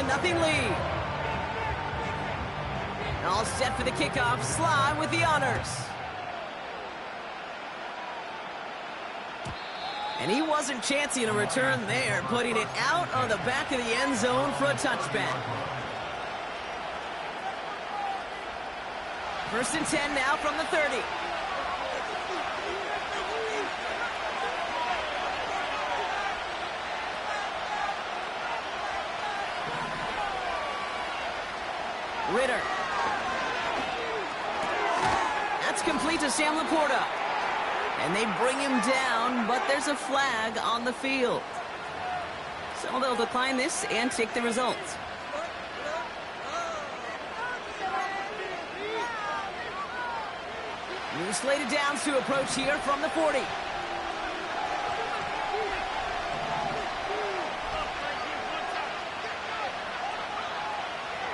7-0 lead. All set for the kickoff. Sly with the honors. And he wasn't chancing a return there, putting it out on the back of the end zone for a touchback. 1st and 10 now from the 30. Ritter. That's complete to Sam Laporta. And they bring him down, but there's a flag on the field. So they'll decline this and take the results. New slated downs to approach here from the 40.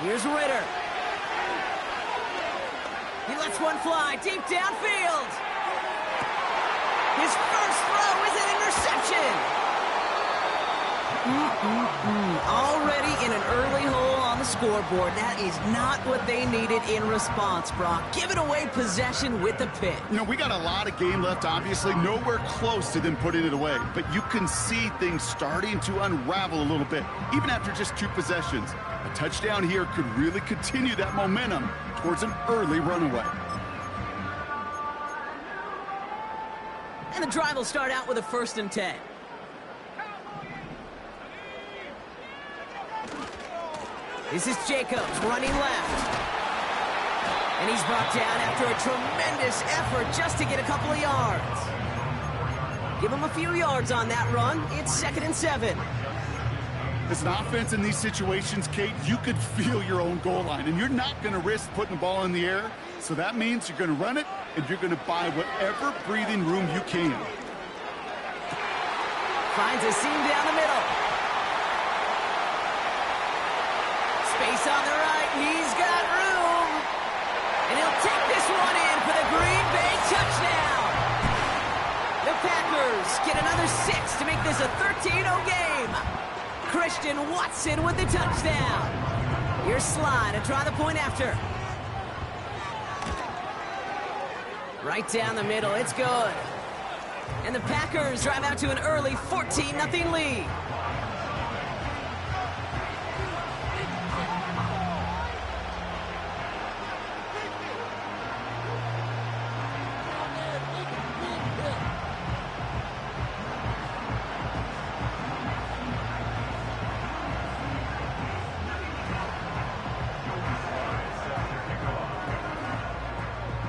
Here's Ritter. He lets one fly deep downfield. His first throw is an interception. Already in an early hole on the scoreboard. That is not what they needed in response, Brock. Giving away possession with the pick. You know, we got a lot of game left, obviously. Nowhere close to them putting it away. But you can see things starting to unravel a little bit, even after just 2 possessions. A touchdown here could really continue that momentum towards an early runaway. And the drive will start out with a 1st and 10. This is Jacobs running left. And he's brought down after a tremendous effort just to get a couple of yards. Give him a few yards on that run. It's 2nd and 7. As an offense in these situations, Kate, you could feel your own goal line, and you're not going to risk putting the ball in the air. So that means you're going to run it, and you're going to buy whatever breathing room you can. Finds a seam down the middle. Space on the right. He's got room. And he'll take this one in for the Green Bay touchdown. The Packers get another 6 to make this a 13-0 game. Christian Watson with the touchdown. Here's Sly to try the point after. Right down the middle. It's good. And the Packers drive out to an early 14-0 lead.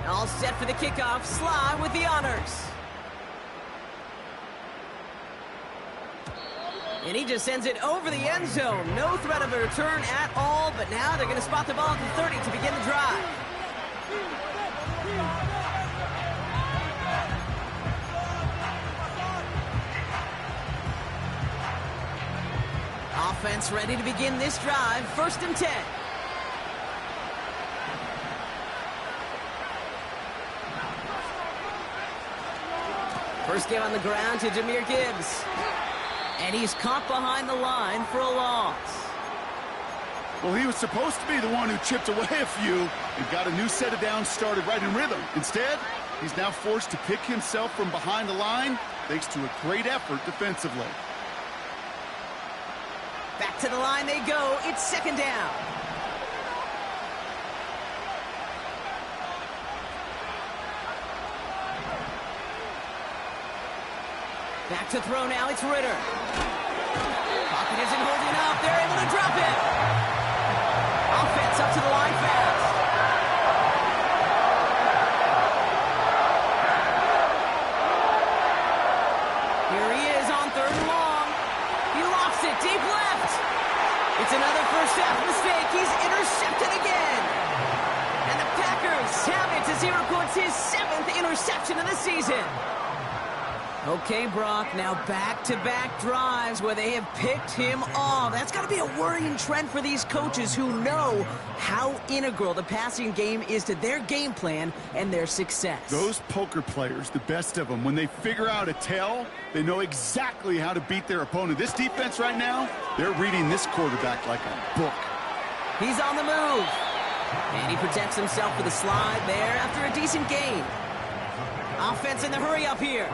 All set for the kickoff. Sly with the honors. And he just sends it over the end zone. No threat of a return at all, but now they're going to spot the ball at the 30 to begin the drive. Offense ready to begin this drive. 1st and 10. First game on the ground to Jahmyr Gibbs. And he's caught behind the line for a loss. Well, he was supposed to be the one who chipped away a few and got a new set of downs started right in rhythm. Instead, he's now forced to pick himself from behind the line thanks to a great effort defensively. Back to the line they go. It's 2nd down. Back to throw now, it's Ritter. Pocket isn't holding up, they're able to drop it. Offense up to the line fast. Here he is on 3rd and long. He lost it deep left. It's another first half mistake. He's intercepted again. And the Packers have it as he records his 7th interception of the season. Okay, Brock, now back-to-back drives where they have picked him off. That's got to be a worrying trend for these coaches who know how integral the passing game is to their game plan and their success. Those poker players, the best of them, when they figure out a tell, they know exactly how to beat their opponent. This defense right now, they're reading this quarterback like a book. He's on the move. And he protects himself with a slide there after a decent gain. Offense in the hurry up here.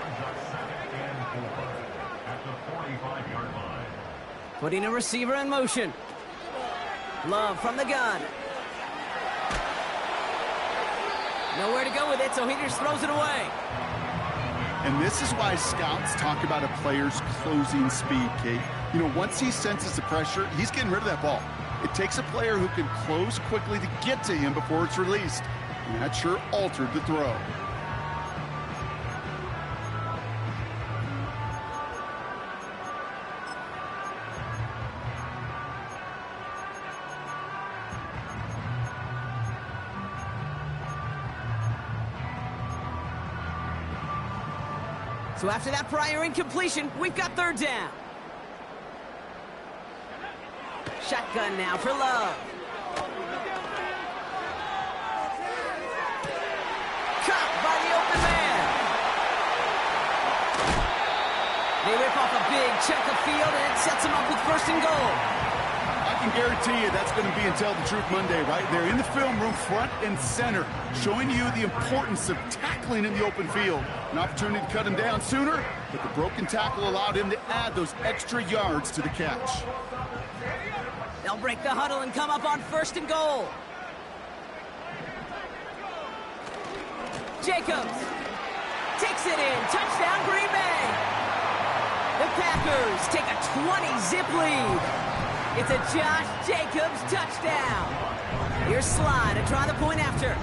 Putting a receiver in motion. Love from the gun. Nowhere to go with it, so he just throws it away. And this is why scouts talk about a player's closing speed, Kate. You know, once he senses the pressure, he's getting rid of that ball. It takes a player who can close quickly to get to him before it's released. And that sure altered the throw. So after that prior incompletion, we've got third down. Shotgun now for Love. Caught by the open man. They rip off a big chunk of field, and it sets them up with first and goal. I can guarantee you that's going to be in Tell the Truth Monday right there in the film room, front and center, showing you the importance of tackling in the open field. An opportunity to cut him down sooner, but the broken tackle allowed him to add those extra yards to the catch. They'll break the huddle and come up on first and goal. Jacobs takes it in. Touchdown, Green Bay. The Packers take a 20-zip lead. It's a Josh Jacobs touchdown. Here's Slide to try the point after.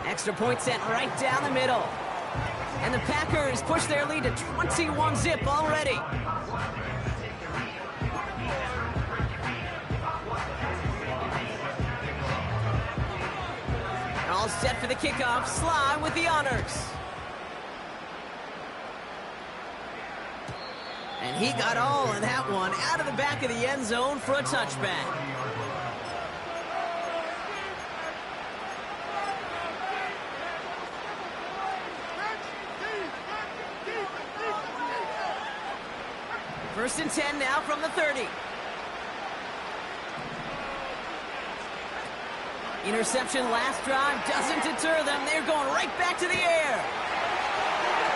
Extra point sent right down the middle. And the Packers push their lead to 21-zip already. All set for the kickoff. Slide with the honors. And he got all of that one out of the back of the end zone for a touchback. First and 10 now from the 30. Interception last drive doesn't deter them. They're going right back to the air.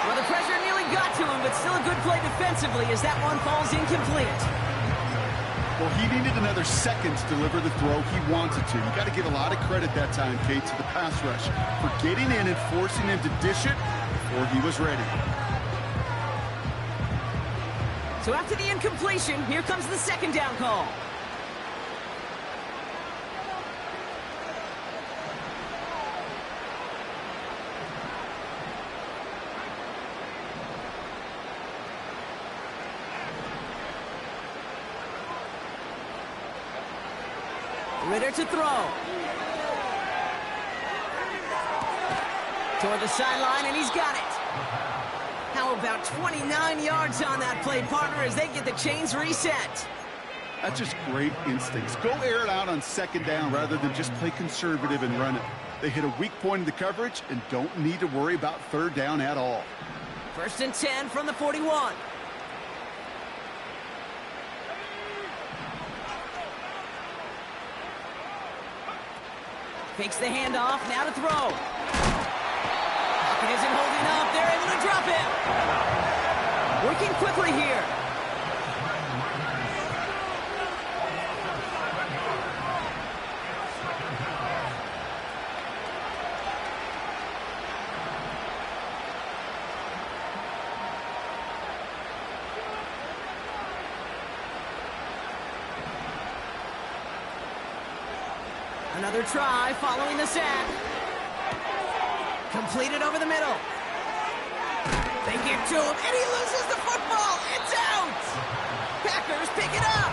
Well, the pressure nearly got to him, but still a good play defensively as that one falls incomplete. Well, he needed another second to deliver the throw he wanted to. You got to give a lot of credit that time, Kate, to the pass rush for getting in and forcing him to dish it before he was ready. So after the incompletion, here comes the second down call. Ritter to throw. Toward the sideline, and he's got it. How about 29 yards on that play, partner, as they get the chains reset? That's just great instincts. Go air it out on second down rather than just play conservative and run it. They hit a weak point in the coverage and don't need to worry about third down at all. First and 10 from the 41. Fakes the handoff, now to throw. Pocket isn't holding up, they're able to drop him. Working quickly here. Another try following the sack. Completed over the middle. They get to him, and he loses the football. It's out. Packers pick it up.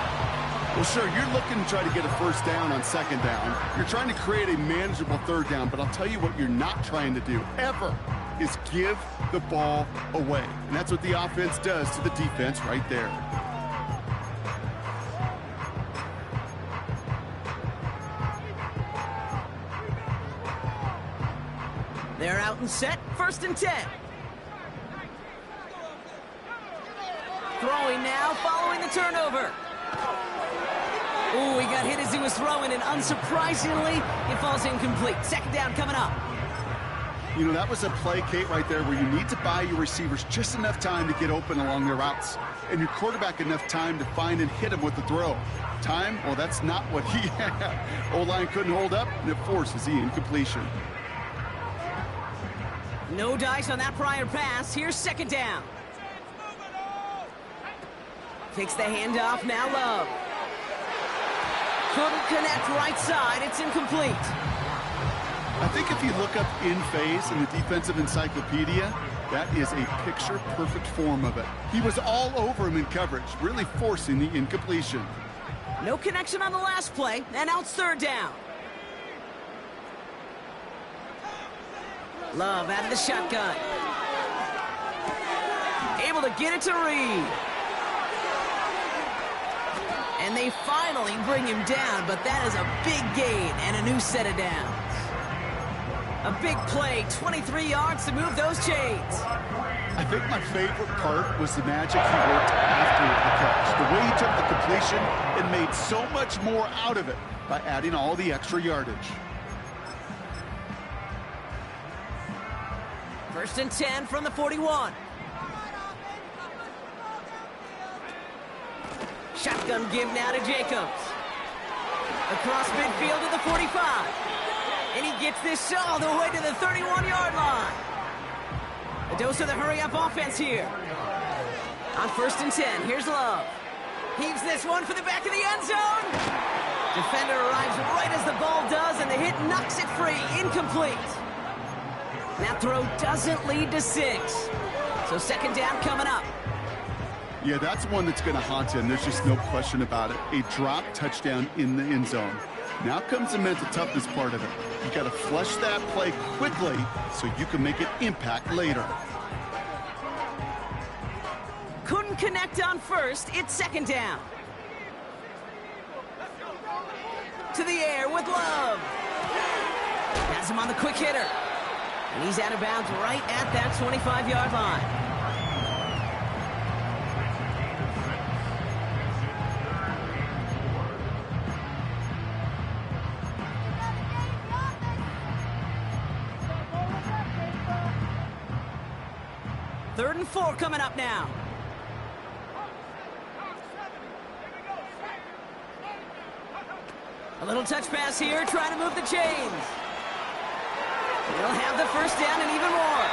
Well, sure, you're looking to try to get a first down on second down. You're trying to create a manageable third down, but I'll tell you what you're not trying to do, ever, is give the ball away. And that's what the offense does to the defense right there. They're out and set, 1st and 10. Throwing now, following the turnover. Ooh, he got hit as he was throwing, and unsurprisingly, it falls incomplete. 2nd down coming up. You know, that was a play, Kate, right there, where you need to buy your receivers just enough time to get open along their routes, and your quarterback enough time to find and hit him with the throw. Time? Well, that's not what he had. O-line couldn't hold up, and it forces the incompletion. No dice on that prior pass. Here's 2nd down. Takes the handoff, now Love. Couldn't connect right side, it's incomplete. I think if you look up in phase in the defensive encyclopedia, that is a picture-perfect form of it. He was all over him in coverage, really forcing the incompletion. No connection on the last play, and now it's 3rd down. Love out of the shotgun. Able to get it to Reed. And they finally bring him down, but that is a big gain and a new set of downs. A big play, 23 yards to move those chains. I think my favorite part was the magic he worked after the catch. The way he took the completion and made so much more out of it by adding all the extra yardage. 1st and 10 from the 41. Shotgun give now to Jacobs. Across midfield to the 45. And he gets this all the way to the 31-yard line. A dose of the hurry-up offense here. On 1st and 10, here's Love. Heaves this one for the back of the end zone. Defender arrives right as the ball does, and the hit knocks it free. Incomplete. That throw doesn't lead to 6. So 2nd down coming up. Yeah, that's one that's going to haunt him. There's just no question about it. A drop touchdown in the end zone. Now comes the mental toughness part of it. You got to flush that play quickly so you can make an impact later. Couldn't connect on 1st. It's 2nd down. To the air with Love. Has him on the quick hitter. And he's out of bounds right at that 25-yard line. Third and 4 coming up now. A little touch pass here, trying to move the chains. They'll have the 1st down and even more.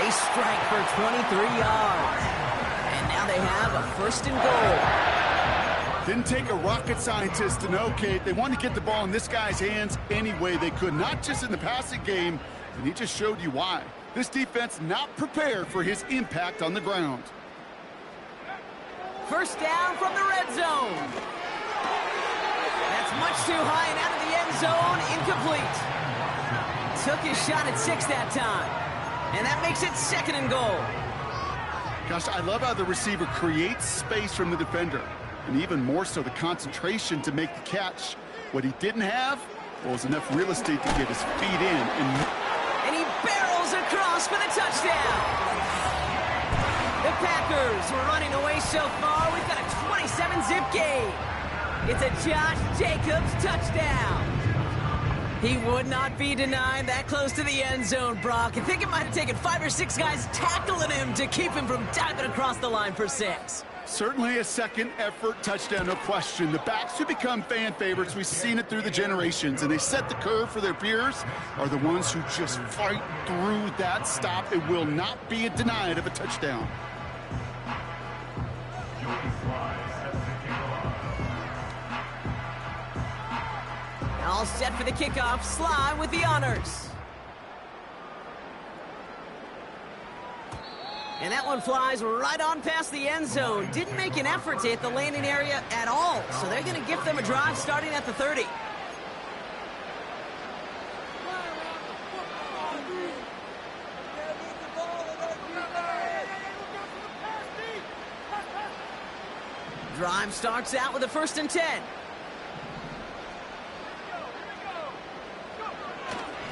They strike for 23 yards. And now they have a 1st and goal. Didn't take a rocket scientist to know, Kate. They wanted to get the ball in this guy's hands any way they could, not just in the passing game, and he just showed you why. This defense not prepared for his impact on the ground. 1st down from the red zone. That's much too high and out of the end zone. Incomplete. Took his shot at 6 that time. And that makes it 2nd and goal. Gosh, I love how the receiver creates space from the defender. And even more so, the concentration to make the catch. What he didn't have was enough real estate to get his feet in. And he barrels across for the touchdown. The Packers were running away so far. We've got a 27-zip gain. It's a Josh Jacobs touchdown. He would not be denied that close to the end zone, Brock. I think it might have taken 5 or 6 guys tackling him to keep him from diving across the line for 6. Certainly a second effort touchdown, no question. The backs who become fan favorites, we've seen it through the generations, and they set the curve for their peers, are the ones who just fight through that stop. It will not be denied of a touchdown. All set for the kickoff. Sly with the honors. And that one flies right on past the end zone. Didn't make an effort to hit the landing area at all. So they're going to give them a drive starting at the 30. Drive starts out with a 1st and 10.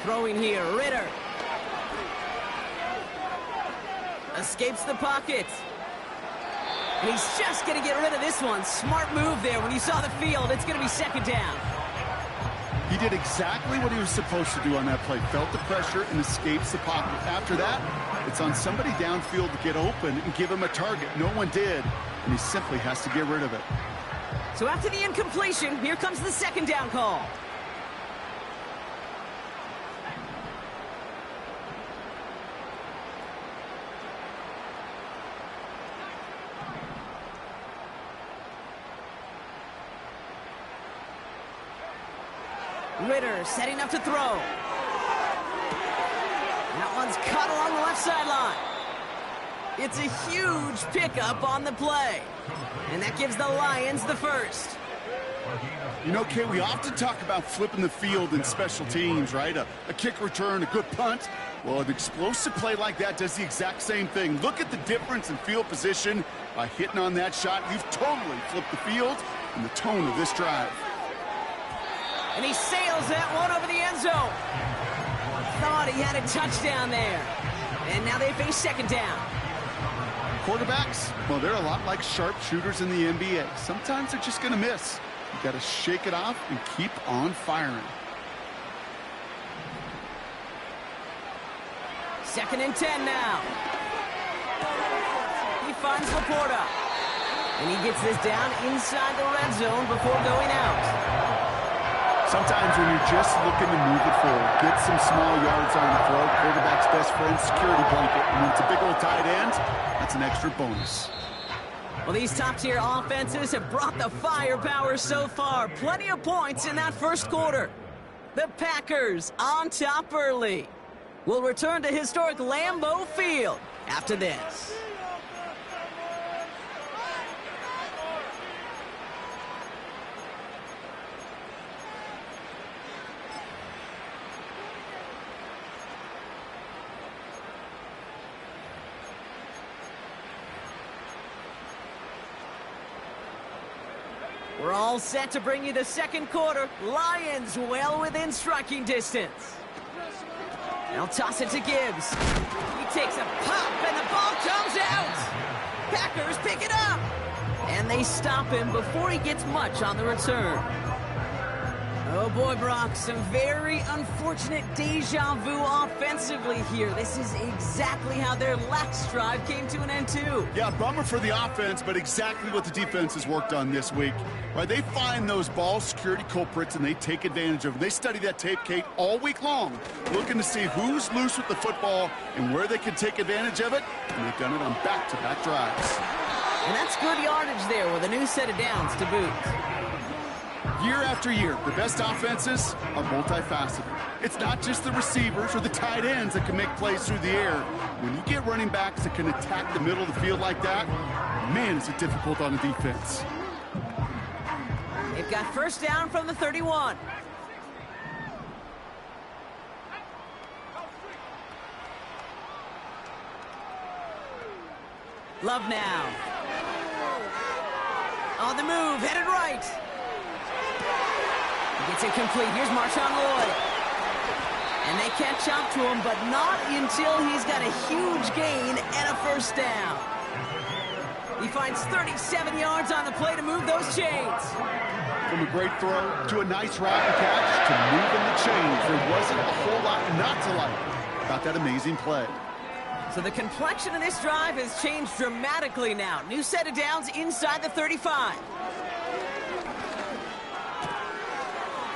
Throwing here, Ritter. Escapes the pocket. And he's just going to get rid of this one. Smart move there. When you saw the field, it's going to be 2nd down. He did exactly what he was supposed to do on that play. Felt the pressure and escapes the pocket. After that, it's on somebody downfield to get open and give him a target. No one did, and he simply has to get rid of it. So after the incompletion, here comes the 2nd down call. Ritter setting up to throw. That one's caught along the left sideline. It's a huge pickup on the play. And that gives the Lions the 1st. You know, Kay, we often talk about flipping the field in special teams, right? A kick return, a good punt. Well, an explosive play like that does the exact same thing. Look at the difference in field position. By hitting on that shot, you've totally flipped the field and the tone of this drive. And he sails that one over the end zone. Thought he had a touchdown there. And now they face 2nd down. Quarterbacks, well, they're a lot like sharpshooters in the NBA. Sometimes they're just going to miss. You got to shake it off and keep on firing. 2nd and 10 now. He finds Laporta. And he gets this down inside the red zone before going out. Sometimes when you're just looking to move it forward, get some small yards on the throw, quarterback's best friend, security blanket. And when it's a big old tight end, that's an extra bonus. Well, these top-tier offenses have brought the firepower so far. Plenty of points in that 1st quarter. The Packers on top early. We'll return to historic Lambeau Field after this. We're all set to bring you the 2nd quarter. Lions well within striking distance. They'll toss it to Gibbs. He takes a pop and the ball comes out. Packers pick it up. And they stop him before he gets much on the return. Oh boy, Brock, some very unfortunate deja vu offensively here. This is exactly how their last drive came to an end too. Yeah, bummer for the offense, but exactly what the defense has worked on this week. Right, they find those ball security culprits and they take advantage of them. They study that tape, Kate, all week long, looking to see who's loose with the football and where they can take advantage of it, and they've done it on back-to-back drives. And that's good yardage there with a new set of downs to boot. Year after year, the best offenses are multifaceted. It's not just the receivers or the tight ends that can make plays through the air. When you get running backs that can attack the middle of the field like that, man, is it difficult on the defense. They've got 1st down from the 31. Love now. On the move, headed right. Gets it complete. Here's Marshawn Lloyd. And they catch up to him, but not until he's got a huge gain and a 1st down. He finds 37 yards on the play to move those chains. From a great throw to a nice route and catch to moving the chains. There wasn't a whole lot not to like about that amazing play. So the complexion of this drive has changed dramatically now. New set of downs inside the 35.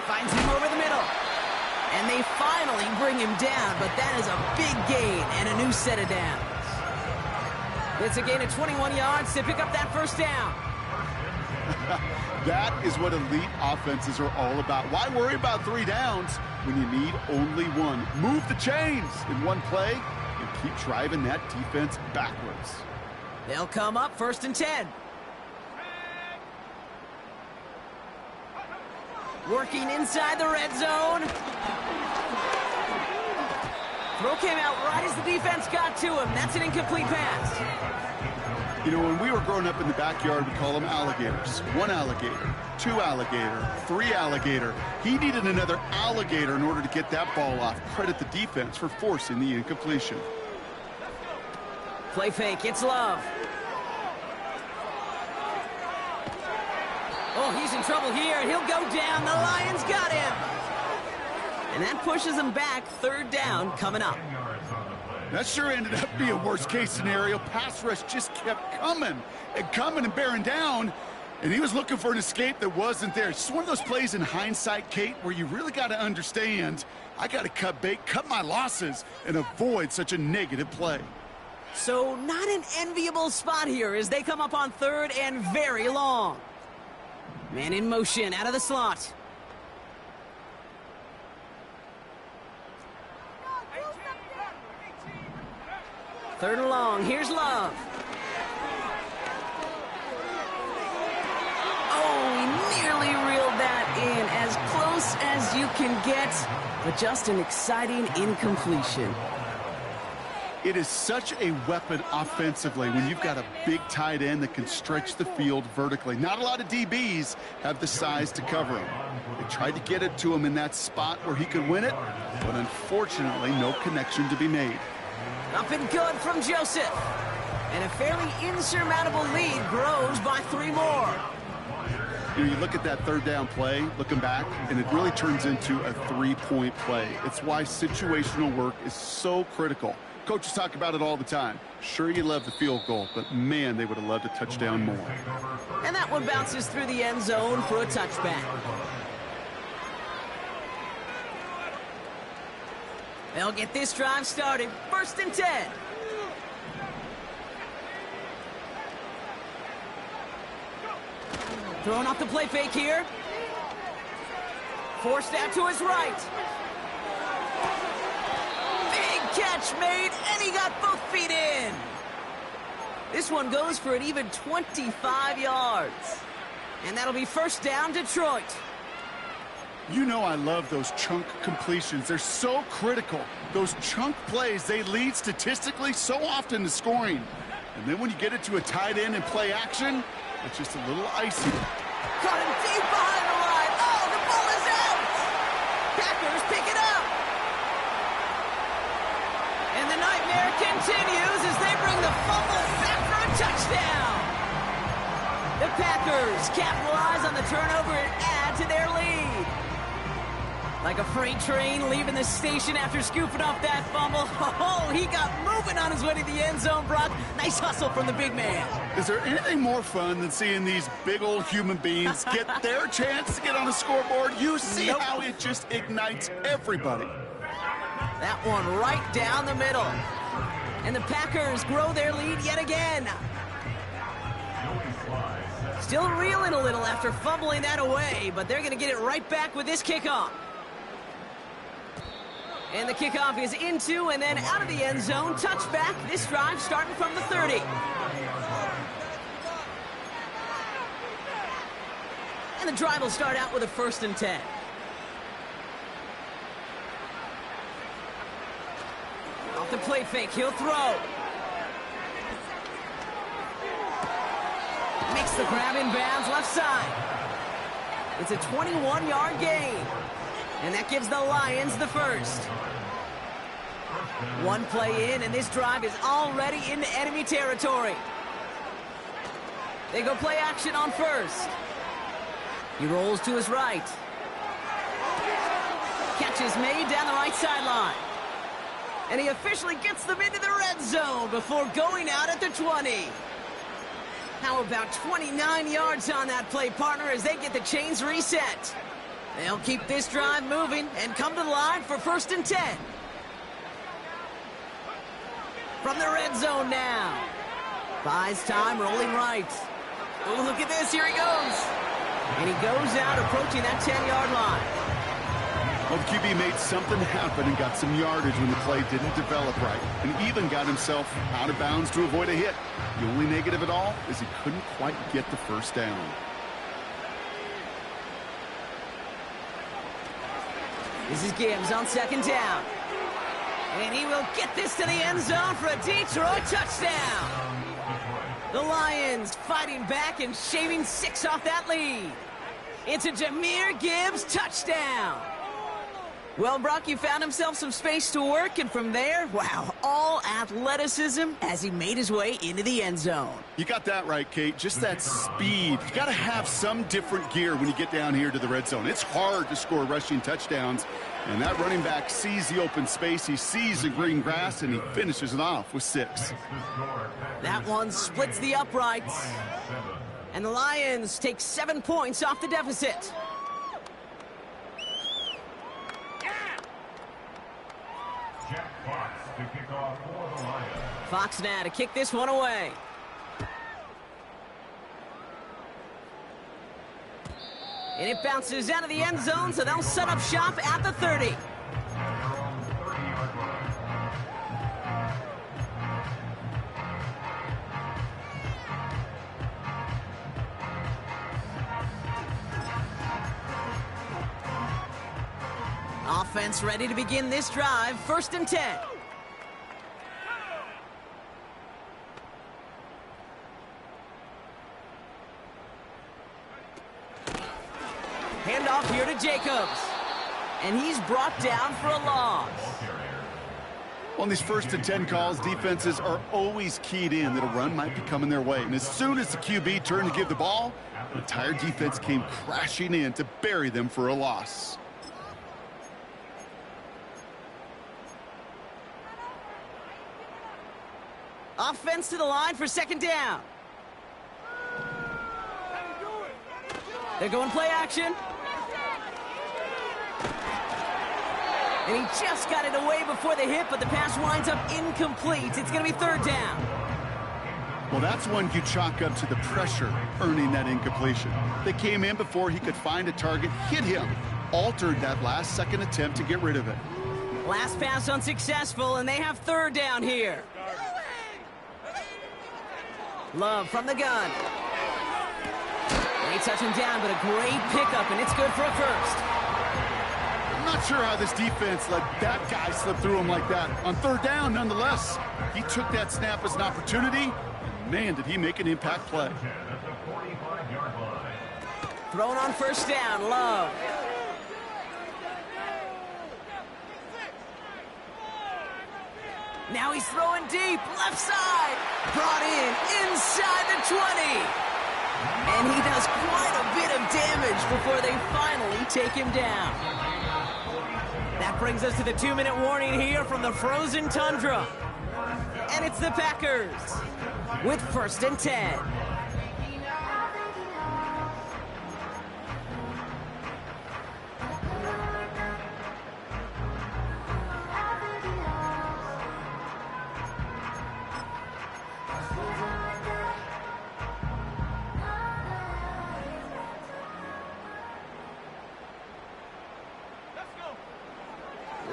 Finds him over the middle. And they finally bring him down, but that is a big gain and a new set of downs. It's a gain of 21 yards to pick up that 1st down. That is what elite offenses are all about. Why worry about 3 downs when you need only 1? Move the chains in one play and keep driving that defense backwards. They'll come up 1st and 10. Working inside the red zone. Throw came out right as the defense got to him. That's an incomplete pass. You know, when we were growing up in the backyard, we call them alligators. 1 alligator, 2 alligator, 3 alligator. He needed another alligator in order to get that ball off. Credit the defense for forcing the incompletion. Play fake, it's Love. Oh, he's in trouble here. He'll go down. The Lions got him. And that pushes him back. 3rd down coming up. That sure ended up being a worst-case scenario. Pass rush just kept coming and bearing down. And he was looking for an escape that wasn't there. It's just one of those plays in hindsight, Kate, where you really got to understand, I got to cut bait, cut my losses, and avoid such a negative play. So not an enviable spot here as they come up on 3rd and very long. Man in motion, out of the slot. Third and long, here's Love. Oh, he nearly reeled that in, as close as you can get, but just an exciting incompletion. It is such a weapon offensively when you've got a big tight end that can stretch the field vertically. Not a lot of DBs have the size to cover him. They tried to get it to him in that spot where he could win it, but unfortunately, no connection to be made. Up and good from Joseph. And a fairly insurmountable lead grows by 3 more. You know, you look at that 3rd down play, looking back, and it really turns into a 3-point play. It's why situational work is so critical. Coaches talk about it all the time. Sure, you love the field goal, but man, they would have loved a touchdown more. And that one bounces through the end zone for a touchback. They'll get this drive started. 1st and 10. Throwing off the play fake here. Forced out to his right. Catch made, and he got both feet in. This one goes for an even 25 yards. And that'll be 1st down, Detroit. You know I love those chunk completions. They're so critical. Those chunk plays, they lead statistically so often to scoring. And then when you get it to a tight end and play action, it's just a little icy. Caught him deep behind the line. Oh, the ball is out. Packers pick it up. And the nightmare continues as they bring the fumble back for a touchdown. The Packers capitalize on the turnover and add to their lead. Like a freight train leaving the station after scooping off that fumble. Oh, he got moving on his way to the end zone, Brock. Nice hustle from the big man. Is there anything more fun than seeing these big old human beings get their chance to get on the scoreboard? You see how it just ignites everybody. That one right down the middle. And the Packers grow their lead yet again. Still reeling a little after fumbling that away, but they're going to get it right back with this kickoff. And the kickoff is into and then out of the end zone. Touchback. This drive starting from the 30. And the drive will start out with a 1st and 10. Off the play fake, he'll throw. Makes the grab in bounds left side. It's a 21-yard gain. And that gives the Lions the 1st. One play in, and this drive is already into enemy territory. They go play action on 1st. He rolls to his right. Catch is made down the right sideline. And he officially gets them into the red zone before going out at the 20. How about 29 yards on that play, partner, as they get the chains reset. They'll keep this drive moving and come to the line for 1st and 10. From the red zone now. Buys time, rolling right. Oh, look at this, here he goes. And he goes out approaching that 10-yard line. Well, the QB made something happen and got some yardage when the play didn't develop right, and even got himself out of bounds to avoid a hit. The only negative at all is he couldn't quite get the first down. This is Gibbs on second down. And he will get this to the end zone for a Detroit touchdown. The Lions fighting back and shaving 6 off that lead. It's a Jahmyr Gibbs touchdown. Well, Brock, you found himself some space to work, and from there, wow, all athleticism as he made his way into the end zone. You got that right, Kate. Just that speed. You got to have some different gear when you get down here to the red zone. It's hard to score rushing touchdowns, and that running back sees the open space, he sees the green grass, and he finishes it off with 6. That one splits the uprights, and the Lions take 7 points off the deficit. Fox now to kick this one away. And it bounces out of the end zone, so they'll set up shop at the 30. Offense ready to begin this drive. 1st and 10. Handoff here to Jacobs. And he's brought down for a loss. On these 1st and 10 calls, defenses are always keyed in that a run might be coming their way. And as soon as the QB turned to give the ball, the entire defense came crashing in to bury them for a loss. Offense to the line for 2nd down. They're going play action. And he just got it away before the hit, but the pass winds up incomplete. It's going to be 3rd down. Well, that's one you chalk up to the pressure earning that incompletion. They came in before he could find a target, hit him, altered that last-second attempt to get rid of it. Last pass unsuccessful, and they have 3rd down here. Love from the gun. They touch him down, but a great pickup, and it's good for a 1st. I'm not sure how this defense let that guy slip through him like that. On 3rd down, nonetheless, he took that snap as an opportunity, and man, did he make an impact play. Thrown on 1st down, Love. Now he's throwing deep, left side. Brought in, inside the 20. And he does quite a bit of damage before they finally take him down. That brings us to the 2-minute warning here from the frozen tundra. And it's the Packers with 1st and 10.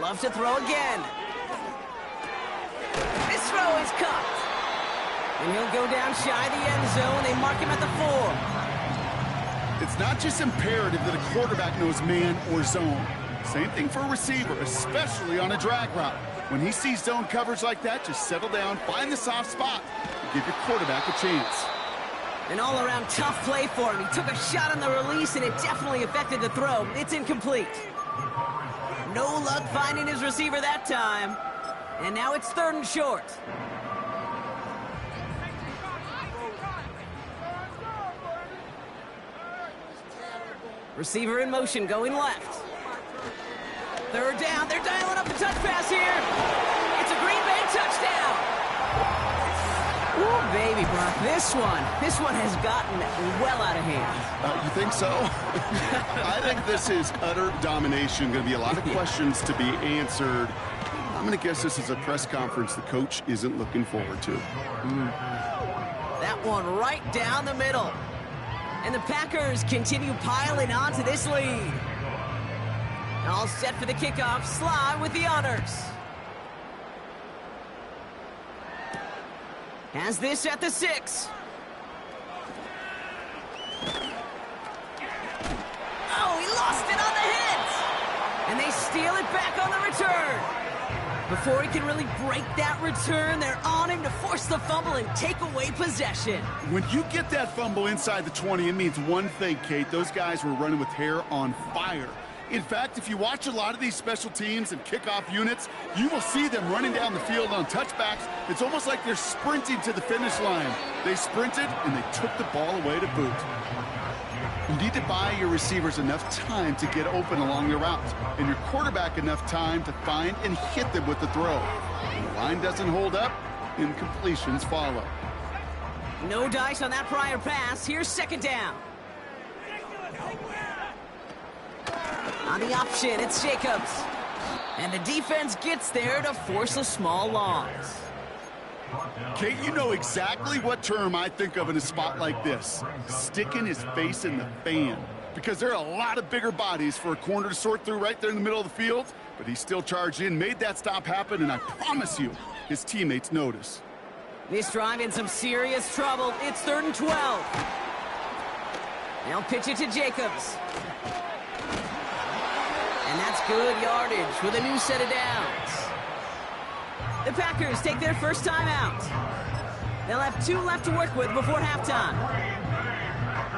Love to throw again. This throw is caught. And he'll go down shy of the end zone. They mark him at the 4. It's not just imperative that a quarterback knows man or zone. Same thing for a receiver, especially on a drag route. When he sees zone coverage like that, just settle down, find the soft spot, and give your quarterback a chance. An all-around tough play for him. He took a shot on the release, and it definitely affected the throw. It's incomplete. No luck finding his receiver that time. And now it's 3rd and short. Receiver in motion, going left. 3rd down. They're dialing up the touch pass here. It's a Green Bay touchdown. Ooh, baby, Brock. This one has gotten well out of hand. You think so? I think this is utter domination. Going to be a lot of questions to be answered. I'm going to guess this is a press conference the coach isn't looking forward to. That one right down the middle. And the Packers continue piling on to this lead. All set for the kickoff. Sly with the honors. Has this at the 6. Oh, he lost it on the hit! And they steal it back on the return. Before he can really break that return, they're on him to force the fumble and take away possession. When you get that fumble inside the 20, it means one thing, Kate. Those guys were running with hair on fire. In fact, if you watch a lot of these special teams and kickoff units, you will see them running down the field on touchbacks. It's almost like they're sprinting to the finish line. They sprinted, and they took the ball away to boot. You need to buy your receivers enough time to get open along the route, and your quarterback enough time to find and hit them with the throw. When the line doesn't hold up, incompletions follow. No dice on that prior pass. Here's second down. On the option, it's Jacobs. And the defense gets there to force a small loss. Kate, you know exactly what term I think of in a spot like this. Sticking his face in the fan. Because there are a lot of bigger bodies for a corner to sort through right there in the middle of the field. But he still charged in, made that stop happen, and I promise you, his teammates notice. This drive in some serious trouble. It's 3rd and 12. They'll pitch it to Jacobs. And that's good yardage with a new set of downs. The Packers take their first time out. They'll have 2 left to work with before halftime.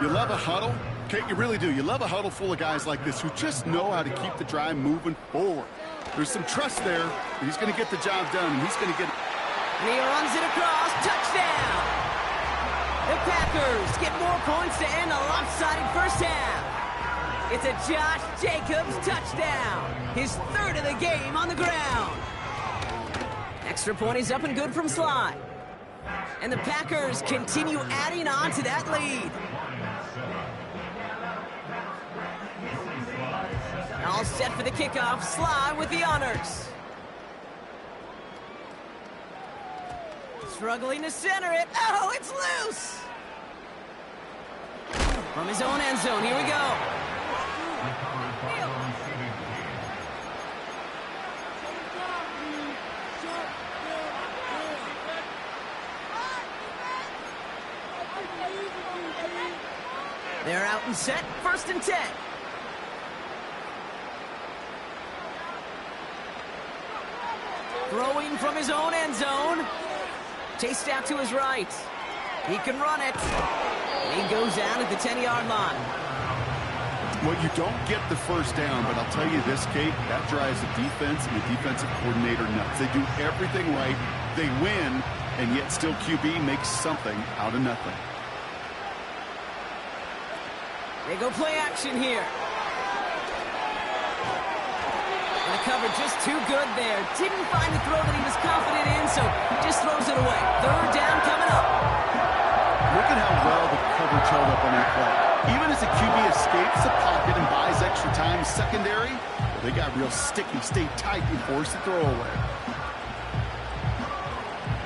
You love a huddle? Kate, you really do. You love a huddle full of guys like this who just know how to keep the drive moving forward. There's some trust there, and he's going to get the job done, and he's going to get it. And he runs it across. Touchdown! The Packers get more points to end a lopsided first half. It's a Josh Jacobs touchdown. His 3rd of the game on the ground. Extra point is up and good from Sly. And the Packers continue adding on to that lead. All set for the kickoff. Sly with the honors. Struggling to center it. Oh, it's loose! From his own end zone, here we go. They're out and set, 1st and 10. Throwing from his own end zone. Chased out to his right. He can run it. He goes down at the 10-yard line. Well, you don't get the first down, but I'll tell you this, Kate, that drives the defense and the defensive coordinator nuts. They do everything right. They win, and yet still QB makes something out of nothing. They go play action here. And the cover just too good there. Didn't find the throw that he was confident in, so just throws it away. 3rd down coming up. Look at how well the coverage held up on that play. Even as the QB escapes the pocket and buys extra time secondary, they got real sticky, stayed tight, and forced the throw away.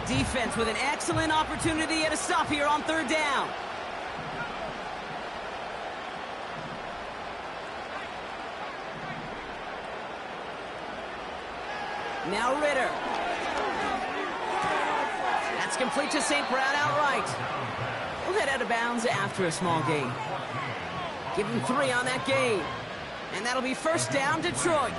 Defense with an excellent opportunity at a stop here on 3rd down. Now Ritter. That's complete to St. Brown outright. We'll head out of bounds after a small gain. Give him 3 on that gain. And that'll be 1st down, Detroit.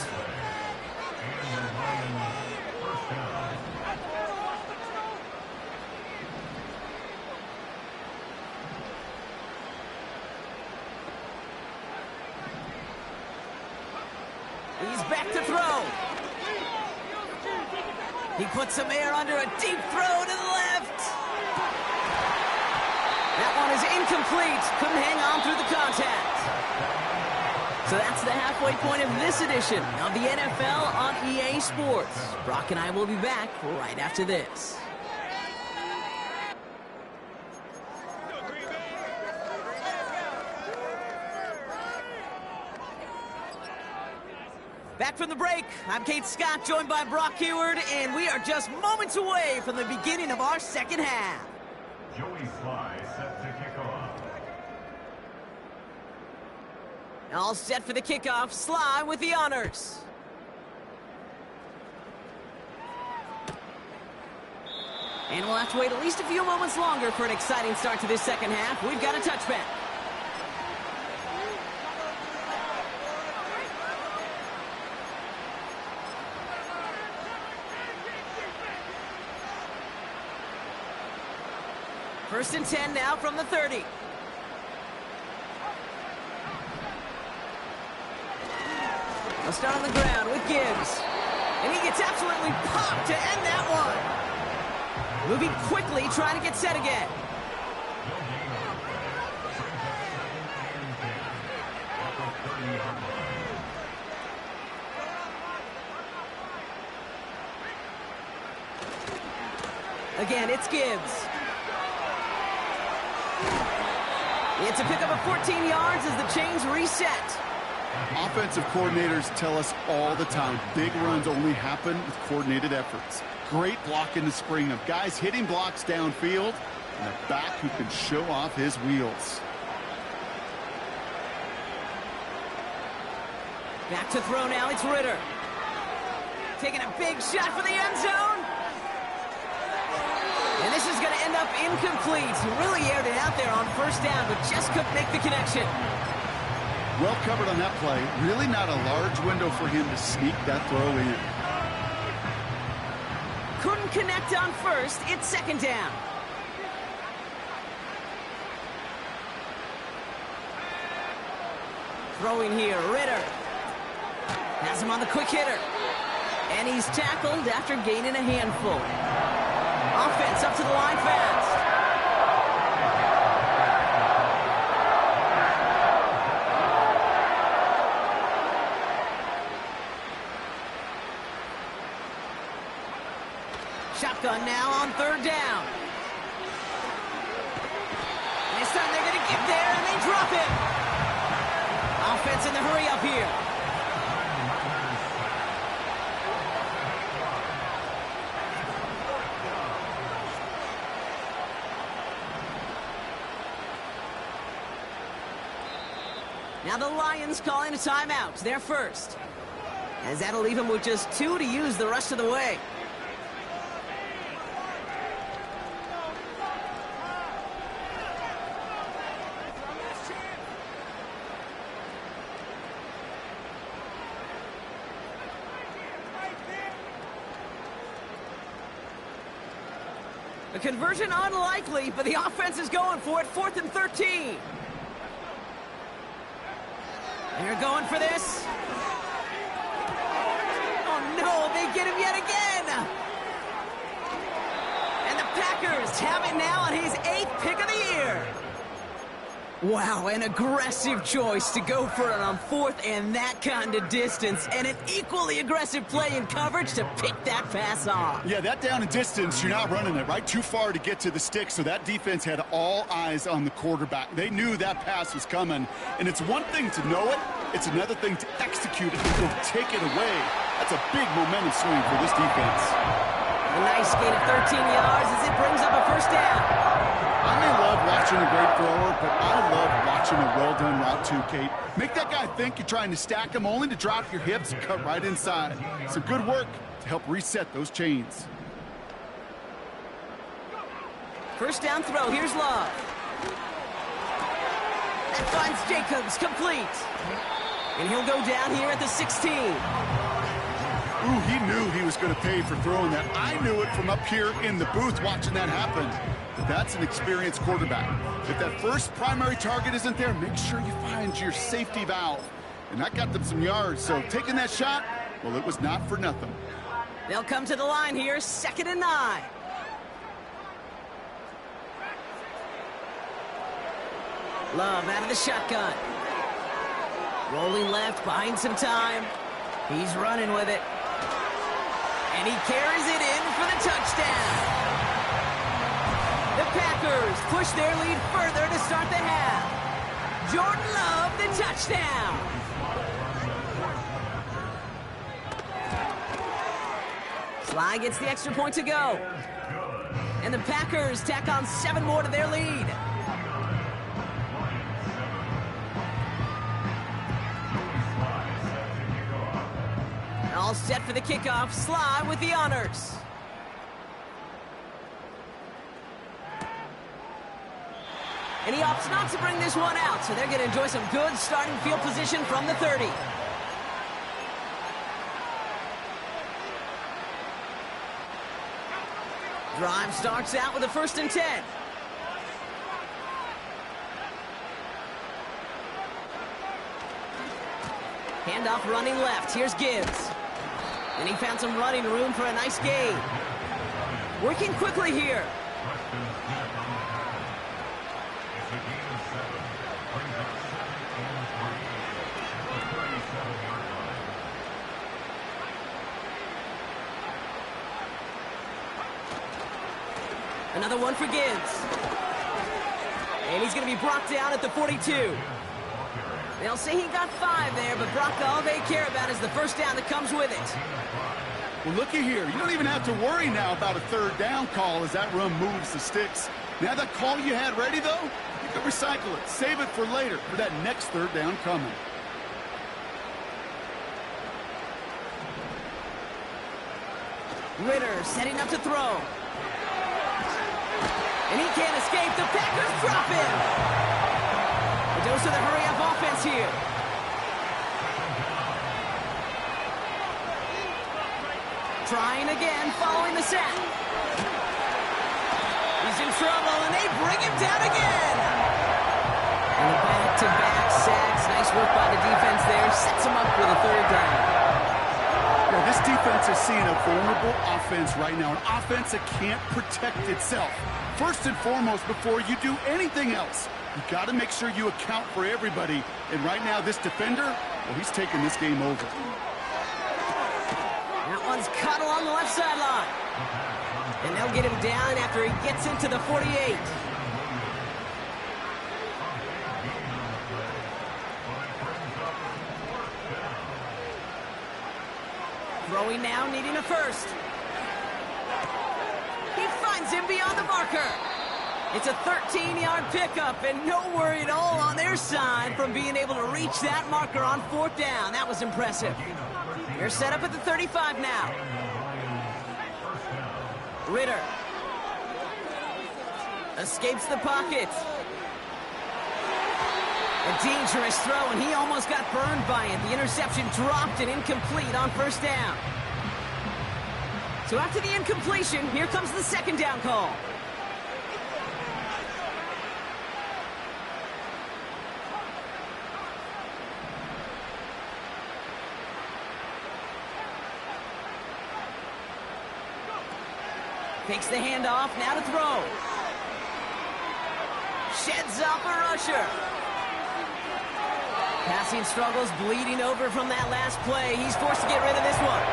He's back to throw. He puts some air under a deep throw to the left. That one is incomplete. Couldn't hang on through the contact. So that's the halfway point of this edition of the NFL on EA Sports. Brock and I will be back right after this. Back from the break, I'm Kate Scott, joined by Brock Huard, and we are just moments away from the beginning of our second half. Joey Sly set to kick off. All set for the kickoff. Sly with the honors. And we'll have to wait at least a few moments longer for an exciting start to this second half. We've got a touchback. First and 10 now from the 30. They'll start on the ground with Gibbs. And he gets absolutely popped to end that one. Moving quickly, trying to get set again. Again, it's Gibbs. It's a pickup of 14 yards as the chains reset. Offensive coordinators tell us all the time, big runs only happen with coordinated efforts. Great block in the spring of guys hitting blocks downfield and a back who can show off his wheels. Back to throw now, it's Ritter. Taking a big shot for the end zone. And this is going to end up incomplete. He really aired it out there on first down, but just couldn't make the connection. Well covered on that play. Really not a large window for him to sneak that throw in. Couldn't connect on first. It's second down. Throwing here, Ritter. Has him on the quick hitter. And he's tackled after gaining a handful. Offense up to the line fast. Shotgun now on third down. And this time they're going to get there, and they drop it. Offense in the hurry up here. Now the Lions calling a timeout. They're first. As that'll leave them with just 2 to use the rest of the way. A conversion unlikely, but the offense is going for it. 4th and 13. They're going for this. Oh no, they get him yet again. And the Packers have it now on his 8th pick of the year. Wow, an aggressive choice to go for it on 4th and that kind of distance, and an equally aggressive play in coverage to pick that pass off. Yeah, that down and distance, you're not running it, right? Too far to get to the stick, so that defense had all eyes on the quarterback. They knew that pass was coming, and it's one thing to know it, it's another thing to execute it and go take it away. That's a big momentum swing for this defense. A nice gain of 13 yards as it brings up a first down. I may love watching a great thrower, but I love watching a well-done route too, Kate. Make that guy think you're trying to stack him only to drop your hips and cut right inside. Some good work to help reset those chains. First down throw, here's Love. That finds Jacobs, complete. And he'll go down here at the 16. Ooh, he knew he was going to pay for throwing that. I knew it from up here in the booth watching that happen. That's an experienced quarterback. If that first primary target isn't there, make sure you find your safety valve. And that got them some yards, so taking that shot, well, it was not for nothing. They'll come to the line here, 2nd and 9. Love out of the shotgun. Rolling left, buying some time. He's running with it. And he carries it in for the touchdown. The Packers push their lead further to start the half. Jordan Love, the touchdown. Sly gets the extra point to go. And the Packers tack on 7 more to their lead. All set for the kickoff. Sly with the honors. And he opts not to bring this one out, so they're going to enjoy some good starting field position from the 30. Drive starts out with a 1st and 10. Handoff running left. Here's Gibbs. And he found some running room for a nice gain. Working quickly here. Another one for Gibbs. And he's going to be brought down at the 42. They'll say he got 5 there, but Brock, all they care about is the first down that comes with it. Well, looky here. You don't even have to worry now about a 3rd down call as that run moves the sticks. Now that call you had ready, though, you can recycle it. Save it for later for that next 3rd down coming. Ritter setting up to throw. And he can't escape. The Packers drop him. A dose of the hurry-up offense here. Trying again, following the sack. He's in trouble, and they bring him down again. And the back-to-back sacks. Nice work by the defense there. Sets him up with a 3rd down. Well, this defense is seeing a vulnerable offense right now, an offense that can't protect itself. First and foremost, before you do anything else, you got to make sure you account for everybody. And right now, this defender, well, he's taking this game over. That one's cut along the left sideline. And they'll get him down after he gets into the 48. Throwing now, needing a 1st. He finds him beyond the marker. It's a 13-yard pickup, and no worry at all on their side from being able to reach that marker on 4th down. That was impressive. They're set up at the 35 now. Ritter escapes the pocket. A dangerous throw, and he almost got burned by it. The interception dropped and incomplete on 1st down. So after the incompletion, here comes the 2nd down call. Takes the handoff, now to throw. Sheds off a rusher. Passing struggles, bleeding over from that last play. He's forced to get rid of this one.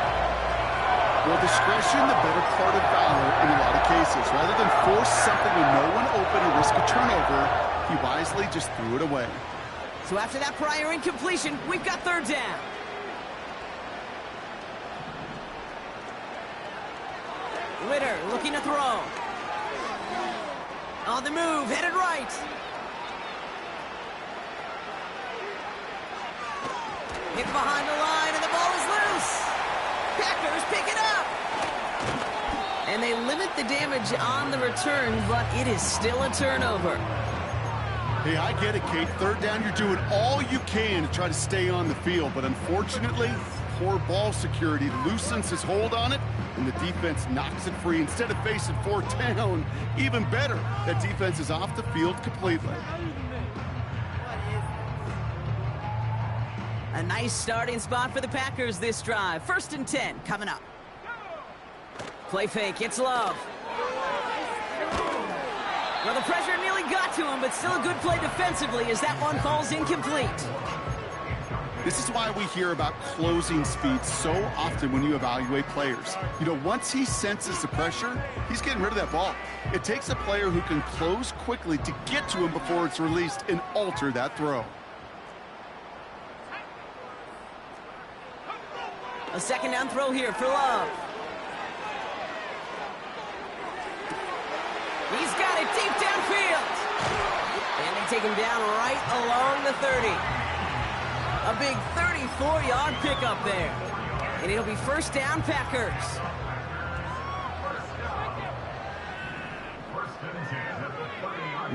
Well, discretion, the better part of valor in a lot of cases. Rather than force something with no one open and risk a turnover, he wisely just threw it away. So after that prior incompletion, we've got 3rd down. Ritter looking to throw. On the move, headed right. Hit behind the line, and the ball is loose. Packers pick it up. And they limit the damage on the return, but it is still a turnover. Hey, I get it, Kate. 3rd down, you're doing all you can to try to stay on the field. But unfortunately, poor ball security loosens his hold on it, and the defense knocks it free. Instead of facing 4th down, even better, that defense is off the field completely. A nice starting spot for the Packers this drive. 1st and 10 coming up. Play fake, it's Love. Well, the pressure nearly got to him, but still a good play defensively as that one falls incomplete. This is why we hear about closing speed so often when you evaluate players. You know, once he senses the pressure, he's getting rid of that ball. It takes a player who can close quickly to get to him before it's released and alter that throw. A 2nd down throw here for Love. He's got it deep downfield. And they take him down right along the 30. A big 34-yard pickup there. And it'll be first down, Packers.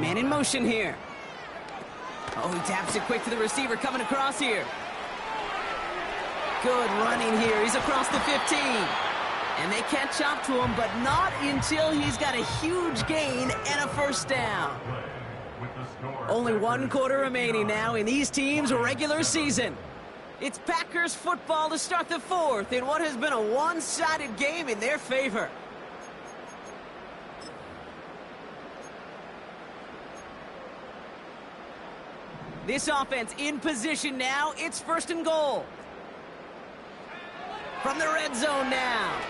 Man in motion here. Oh, he taps it quick to the receiver coming across here. Good running here. He's across the 15. And they catch up to him, but not until he's got a huge gain and a first down. Only 1 quarter remaining now in these teams' regular season. It's Packers football to start the 4th in what has been a one-sided game in their favor. This offense in position now. It's 1st and goal. From the red zone now.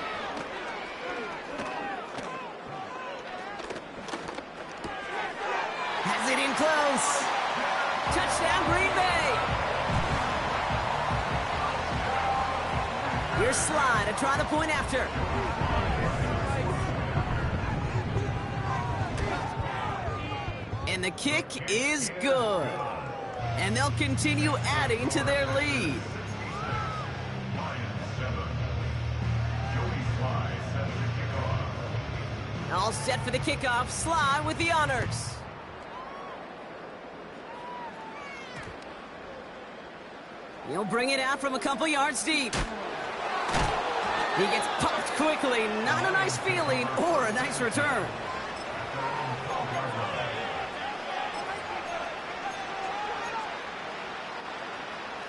Has it in close. Touchdown, Green Bay. Here's Sly to try the point after. And the kick is good. And they'll continue adding to their lead. All set for the kickoff. Sly with the honors. He'll bring it out from a couple yards deep. He gets popped quickly. Not a nice feeling or a nice return.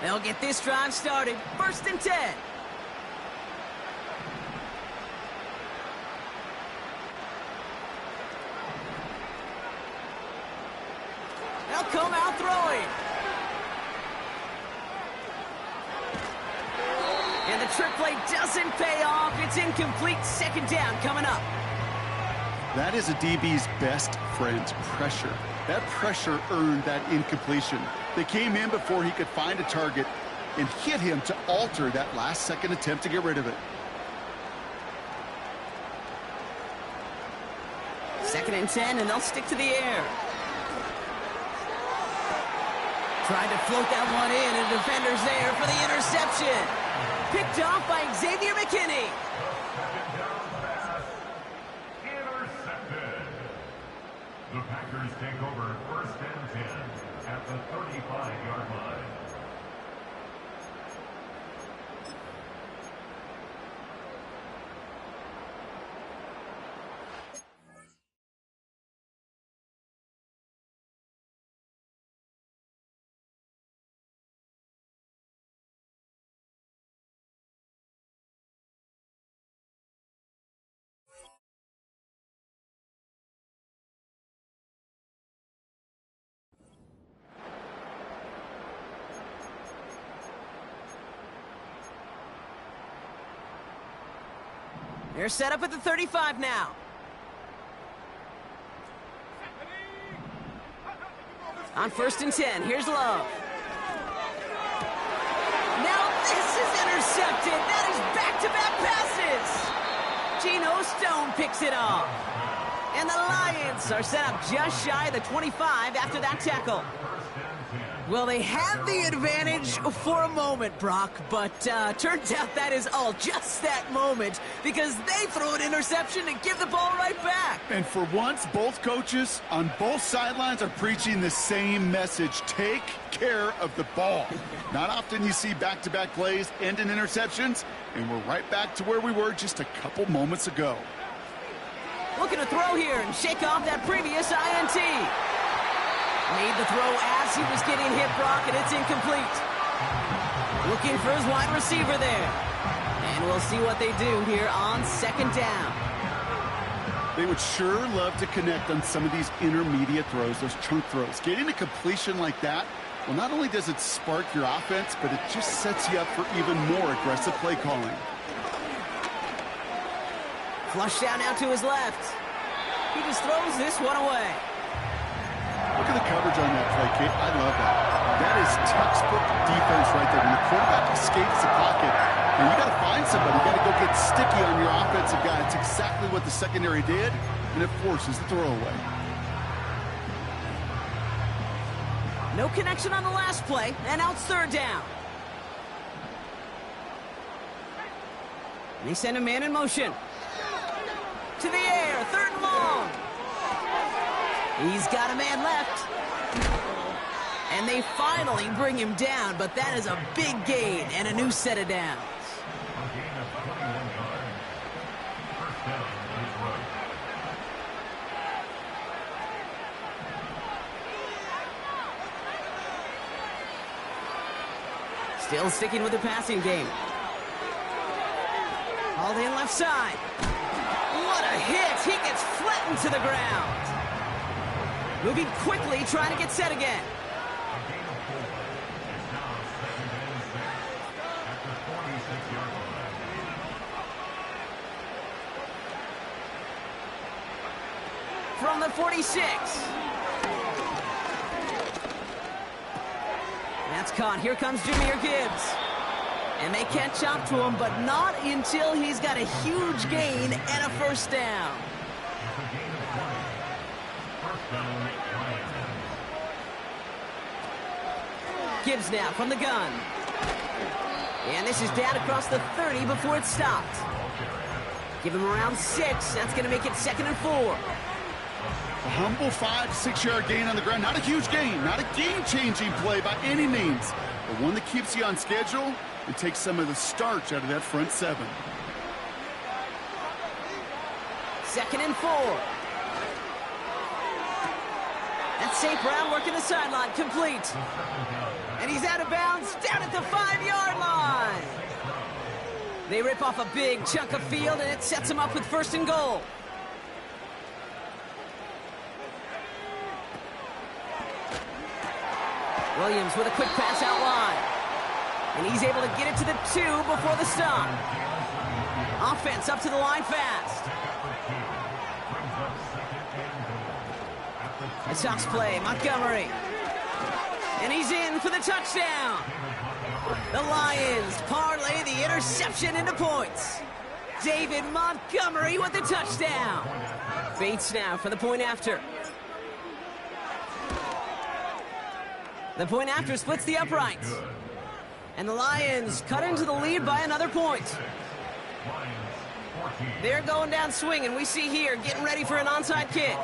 They'll get this drive started. 1st and 10. They'll come out throwing. And the trick play doesn't pay off. It's incomplete. 2nd down coming up. That is a DB's best friend, pressure. That pressure earned that incompletion. They came in before he could find a target and hit him to alter that last-second attempt to get rid of it. 2nd and 10, and they'll stick to the air. Tried to float that one in, and the defender's there for the interception. Picked off by Xavier McKinney. Intercepted. The Packers take over 1st and 10 at the 35-yard line. They're set up at the 35 now. On 1st and 10, here's Love. Now this is intercepted. That is back-to-back passes. Geno Stone picks it off. And the Lions are set up just shy of the 25 after that tackle. Well, they had the advantage for a moment, Brock, but turns out that is all just that moment because they throw an interception and give the ball right back. And for once, both coaches on both sidelines are preaching the same message. Take care of the ball. Not often you see back-to-back plays end in interceptions, and we're right back to where we were just a couple moments ago. Looking to throw here and shake off that previous INT. Made the throw as he was getting hit, Brock, and it's incomplete. Looking for his wide receiver there. And we'll see what they do here on 2nd down. They would sure love to connect on some of these intermediate throws, those chunk throws. Getting a completion like that, well, not only does it spark your offense, but it just sets you up for even more aggressive play calling. Flush down now to his left. He just throws this one away. Look at the coverage on that play, Kate. I love that. That is textbook defense right there. When the quarterback escapes the pocket, and you got to find somebody. You got to go get sticky on your offensive guy. It's exactly what the secondary did, and it forces the throw away. No connection on the last play, and now it's 3rd down. And they send a man in motion. To the air, 3rd and long. He's got a man left. And they finally bring him down, but that is a big gain and a new set of downs. A gain of 21 yards. First down is right. Still sticking with the passing game. Hauled in left side. What a hit! He gets flattened to the ground. Moving quickly, trying to get set again. A gain of 4. It's now 2nd and 6 at the 46-yard line. From the 46. That's caught. Here comes Jahmyr Gibbs. And they can't chop to him, but not until he's got a huge gain and a first down. It's a gain of 20. First down, Lions. Gibbs now from the gun. And this is down across the 30 before it's stopped. Give him around 6. That's going to make it 2nd and 4. A humble 5-6-yard gain on the ground. Not a huge gain, not a game-changing play by any means, but one that keeps you on schedule and takes some of the starch out of that front 7. 2nd and 4. That's St. Brown working the sideline, complete. And he's out of bounds, down at the 5-yard line. They rip off a big chunk of field, and it sets them up with 1st and goal. Williams with a quick pass out wide. And he's able to get it to the 2 before the stop. Offense up to the line fast. The Sox play, Montgomery. And he's in for the touchdown. The Lions parlay the interception into points. David Montgomery with the touchdown. Bates now for the point after. The point after splits the uprights. And the Lions cut into the lead by another point. They're going down swinging. We see here getting ready for an onside kick.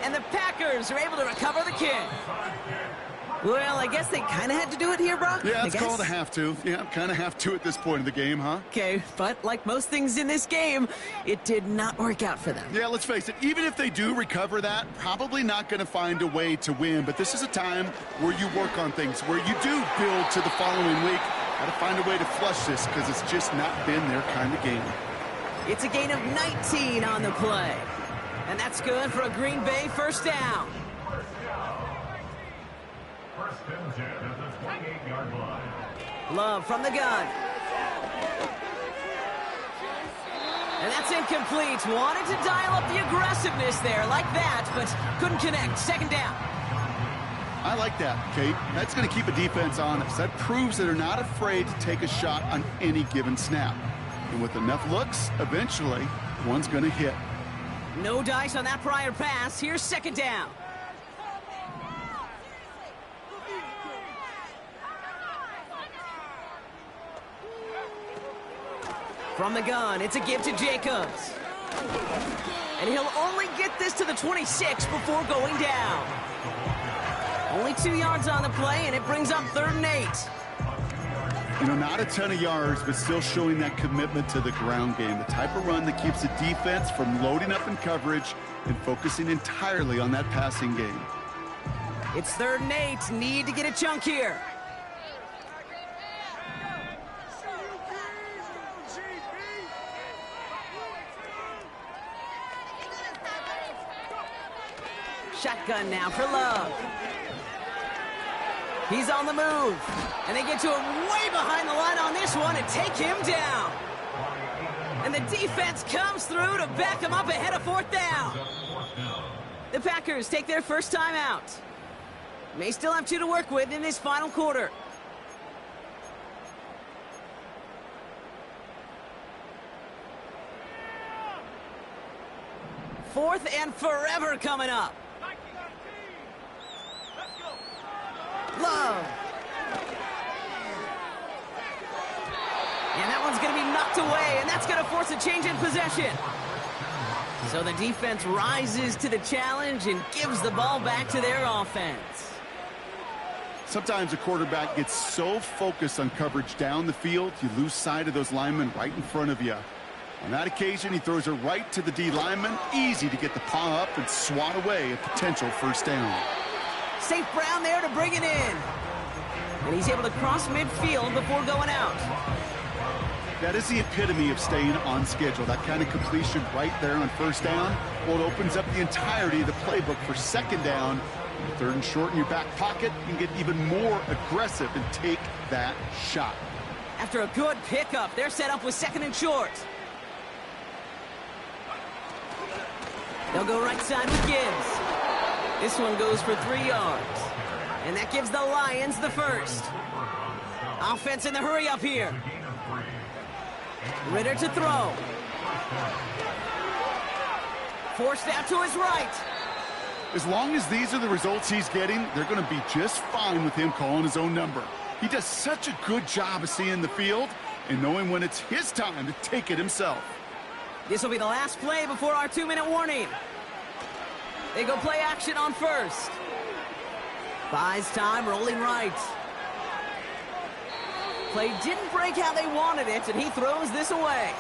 And the Packers are able to recover the kick. Well, I guess they kind of had to do it here, Brock. Yeah, it's called a have to. Yeah, kind of have to at this point in the game, huh? Okay, but like most things in this game, it did not work out for them. Yeah, let's face it, even if they do recover that, probably not going to find a way to win. But this is a time where you work on things, where you do build to the following week. Got to find a way to flush this because it's just not been their kind of game. It's a gain of 19 on the play. And that's good for a Green Bay first down. First and 10 at the 28-yard line. Love from the gun. And that's incomplete. Wanted to dial up the aggressiveness there like that, but couldn't connect. 2nd down. I like that, Kate. That's going to keep a defense honest. That proves that they're not afraid to take a shot on any given snap. And with enough looks, eventually, one's going to hit. No dice on that prior pass. Here's 2nd down. From the gun, it's a give to Jacobs. And he'll only get this to the 26 before going down. Only 2 yards on the play, and it brings up 3rd and 8. You know, not a ton of yards, but still showing that commitment to the ground game. The type of run that keeps the defense from loading up in coverage and focusing entirely on that passing game. It's 3rd and 8. Need to get a chunk here. Shotgun now for Love. He's on the move. And they get to him way behind the line on this one and take him down. And the defense comes through to back him up ahead of 4th down. The Packers take their first time out. May still have 2 to work with in this final quarter. Fourth and forever coming up. Love. And that one's going to be knocked away, and that's going to force a change in possession. So the defense rises to the challenge and gives the ball back to their offense. Sometimes a quarterback gets so focused on coverage down the field, you lose sight of those linemen right in front of you. On that occasion, he throws it right to the D lineman. Easy to get the paw up and swat away a potential first down. St. Brown there to bring it in. And he's able to cross midfield before going out. That is the epitome of staying on schedule. That kind of completion right there on first down. Well, it opens up the entirety of the playbook for second down. Third and short in your back pocket, you can get even more aggressive and take that shot. After a good pickup, they're set up with second and short. They'll go right side with Gibbs. This one goes for 3 yards. And that gives the Lions the first. Offense in the hurry up here. Ritter to throw. Forced out to his right. As long as these are the results he's getting, they're going to be just fine with him calling his own number. He does such a good job of seeing the field and knowing when it's his time to take it himself. This will be the last play before our 2-minute warning. They go play action on first. Buys time, rolling right. Play didn't break how they wanted it, and he throws this away.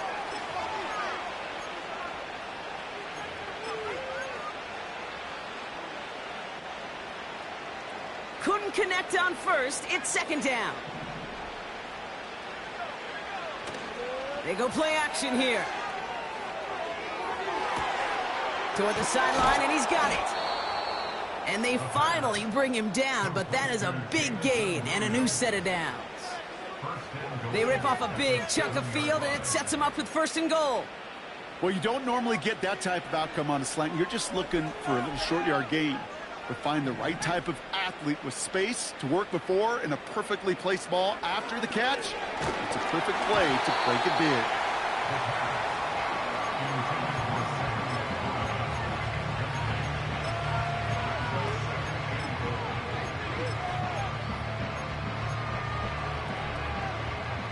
Couldn't connect on first. It's second down. They go play action here. Toward the sideline, and he's got it. And they finally bring him down, but that is a big gain and a new set of downs. They rip off a big chunk of field, and it sets them up with first and goal. Well, you don't normally get that type of outcome on a slant. You're just looking for a little short yard gain. But find the right type of athlete with space to work before and a perfectly placed ball after the catch. It's a perfect play to break it big.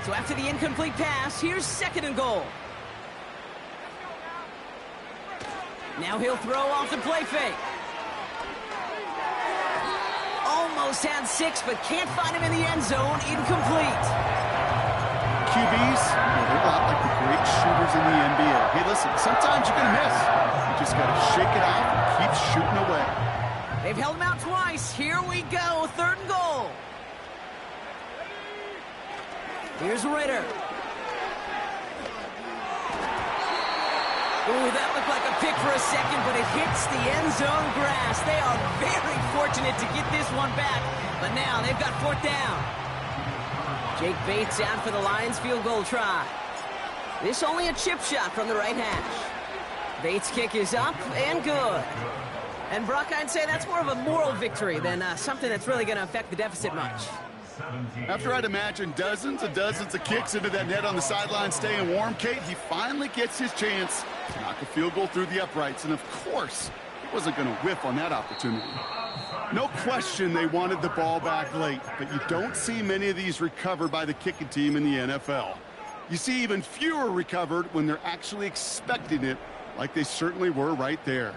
So after the incomplete pass, here's second and goal. Now he'll throw off the play fake. Almost had 6, but can't find him in the end zone. Incomplete. QBs, they're a lot like the great shooters in the NBA. Hey, listen, sometimes you're going to miss. You just got to shake it off and keep shooting away. They've held him out twice. Here we go. Third and goal. Here's Ritter. Ooh, that looked like a pick for a second, but it hits the end zone grass. They are very fortunate to get this one back, but now they've got fourth down. Jake Bates out for the Lions field goal try. This only a chip shot from the right hash. Bates' kick is up and good. And Brock, I'd say that's more of a moral victory than something that's really going to affect the deficit much. After I'd imagine dozens and dozens of kicks into that net on the sideline staying warm, Kate, he finally gets his chance to knock a field goal through the uprights. And of course, he wasn't going to whiff on that opportunity. No question they wanted the ball back late, but you don't see many of these recovered by the kicking team in the NFL. You see even fewer recovered when they're actually expecting it, like they certainly were right there.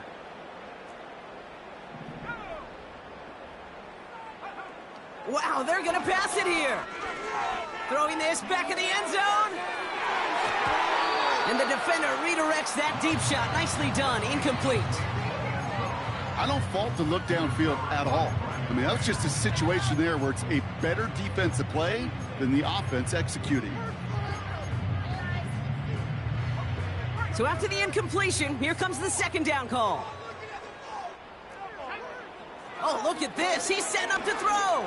Wow, they're going to pass it here. Throwing this back in the end zone. And the defender redirects that deep shot. Nicely done. Incomplete. I don't fault the look downfield at all. I mean, that was just a situation there where it's a better defensive play than the offense executing. So after the incompletion, here comes the second down call. Oh, look at this. He's setting up to throw.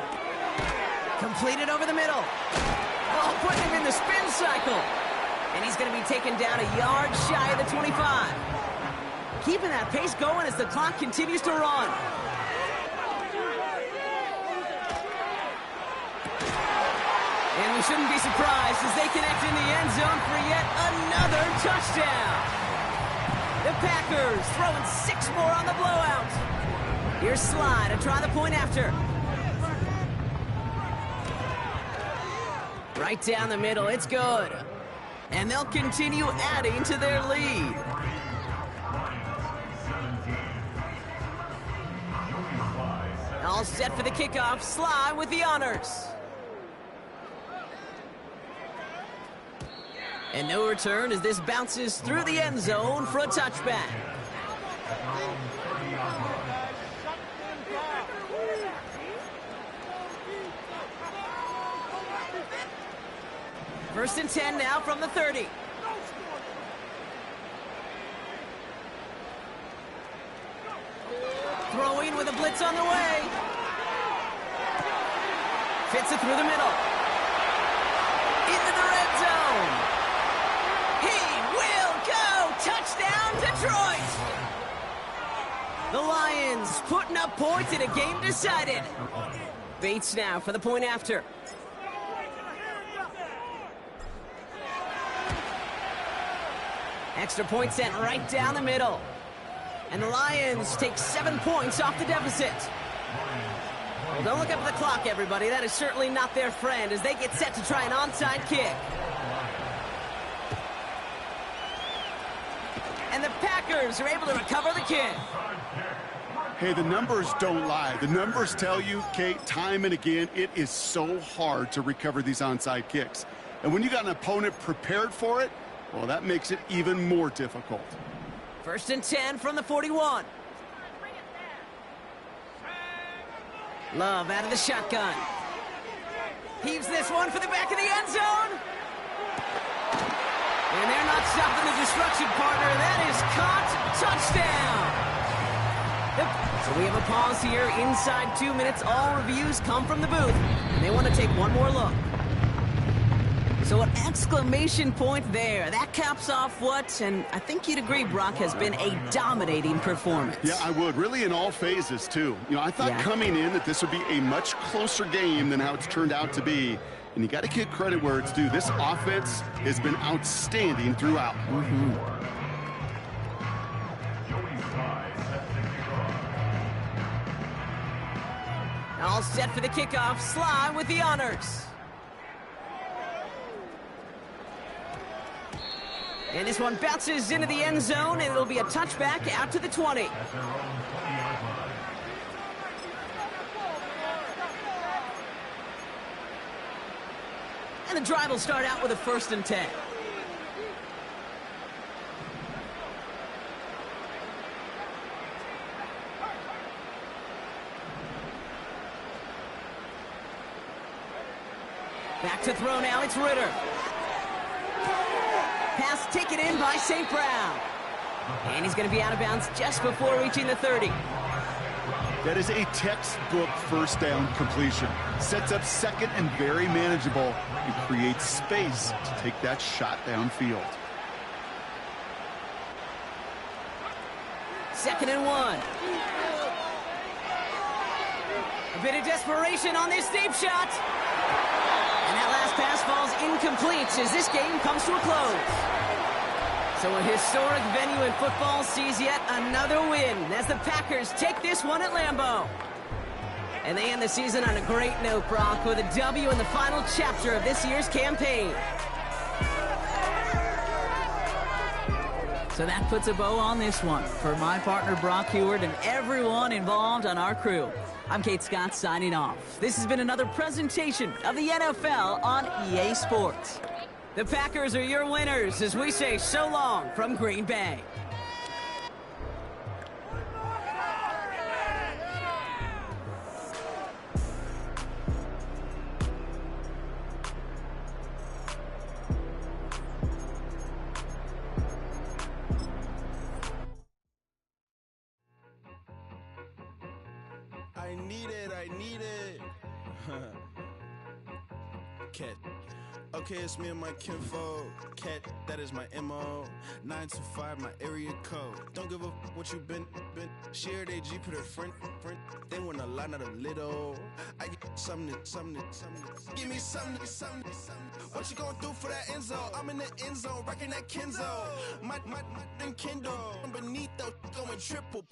Completed over the middle. Oh, putting him in the spin cycle. And he's going to be taken down a yard shy of the 25. Keeping that pace going as the clock continues to run. And we shouldn't be surprised as they connect in the end zone for yet another touchdown. The Packers throwing 6 more on the blowout. Here's Sly to try the point after. Right down the middle, it's good. And they'll continue adding to their lead. All set for the kickoff. Sly with the honors. And no return as this bounces through the end zone for a touchback. First and 10 now from the 30. Throwing with a blitz on the way. Fits it through the middle. Into the red zone. He will go. Touchdown, Detroit. The Lions putting up points in a game decided. Bates now for the point after. Extra point sent right down the middle. And the Lions take 7 points off the deficit. Well, don't look up at the clock, everybody. That is certainly not their friend as they get set to try an onside kick. And the Packers are able to recover the kick. Hey, the numbers don't lie. The numbers tell you, Kate, time and again, it is so hard to recover these onside kicks. And when you got an opponent prepared for it, well, that makes it even more difficult. First and 10 from the 41. Love out of the shotgun. Heaves this one for the back of the end zone. And they're not stopping the destruction, partner. That is caught. Touchdown. So we have a pause here. Inside 2 minutes, all reviews come from the booth. And they want to take one more look. So an exclamation point there. That caps off what, and I think you'd agree, Brock, has been a dominating performance. Yeah, I would. Really in all phases, too. You know, I thought coming in that this would be a much closer game than how it's turned out to be. And you got to give credit where it's due. This offense has been outstanding throughout. All set for the kickoff. Sly with the honors. And this one bounces into the end zone, and it'll be a touchback out to the 20. And the drive will start out with a first and 10. Back to throw now, it's Ritter. Pass taken in by St. Brown. And he's going to be out of bounds just before reaching the 30. That is a textbook first down completion. Sets up second and very manageable and creates space to take that shot downfield. Second and 1. A bit of desperation on this deep shot. And that last pass falls incomplete as this game comes to a close. So a historic venue in football sees yet another win as the Packers take this one at Lambeau. And they end the season on a great note, Brock, with a W in the final chapter of this year's campaign. So that puts a bow on this one. For my partner, Brock Huard, and everyone involved on our crew, I'm Kate Scott signing off. This has been another presentation of the NFL on EA Sports. The Packers are your winners as we say so long from Green Bay. I need it. Cat. Okay, it's me and my kinfolk. Cat, that is my MO. 925, my area code. Don't give a what you been. Shared AG, put her friend. They want a lot, not a little. I get something. Give me something. What you gonna do for that end zone? I'm in the end zone, rocking that Kenzo. My Kindle. Beneath though, going triple.